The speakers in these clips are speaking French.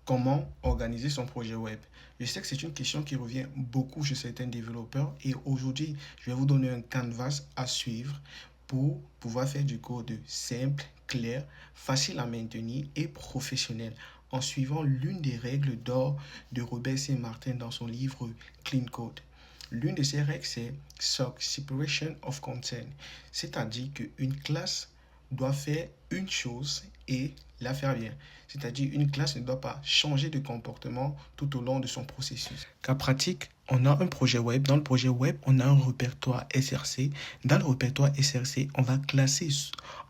Comment organiser son projet web? Je sais que c'est une question qui revient beaucoup chez certains développeurs et aujourd'hui, je vais vous donner un canvas à suivre pour pouvoir faire du code simple, clair, facile à maintenir et professionnel en suivant l'une des règles d'or de Robert C. Martin dans son livre Clean Code. L'une de ces règles, c'est SOC, Separation of Concern, c'est-à-dire qu'une classe doit faire une chose et la faire bien. C'est-à-dire une classe ne doit pas changer de comportement tout au long de son processus. Cas pratique, on a un projet web. Dans le projet web, on a un répertoire SRC. Dans le répertoire SRC, on va classer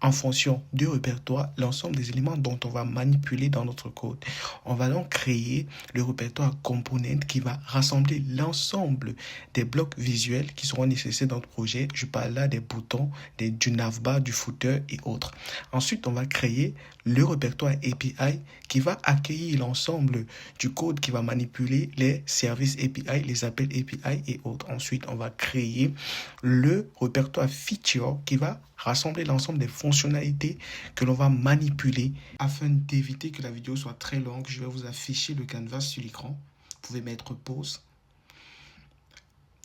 en fonction du répertoire l'ensemble des éléments dont on va manipuler dans notre code. On va donc créer le répertoire component qui va rassembler l'ensemble des blocs visuels qui seront nécessaires dans le projet. Je parle là des boutons, du navbar, du footer et autres. Ensuite, on va créer le répertoire API qui va accueillir l'ensemble du code qui va manipuler les services API, les appels API et autres. Ensuite, on va créer le répertoire feature qui va rassembler l'ensemble des fonctionnalités que l'on va manipuler. Afin d'éviter que la vidéo soit très longue, je vais vous afficher le canvas sur l'écran. Vous pouvez mettre pause.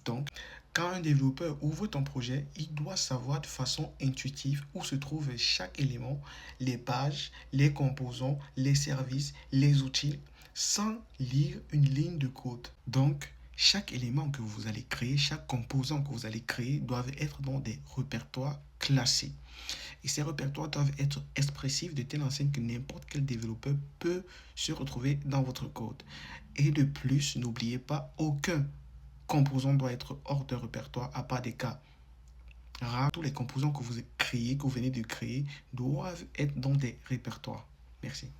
Donc, quand un développeur ouvre ton projet, il doit savoir de façon intuitive où se trouve chaque élément, les pages, les composants, les services, les outils, sans lire une ligne de code. Donc, chaque élément que vous allez créer, chaque composant que vous allez créer doivent être dans des répertoires classés. Et ces répertoires doivent être expressifs de telle enseigne que n'importe quel développeur peut se retrouver dans votre code. Et de plus, n'oubliez pas, aucun composant doit être hors de répertoire à part des cas rares. Tous les composants que vous créez, que vous venez de créer, doivent être dans des répertoires. Merci.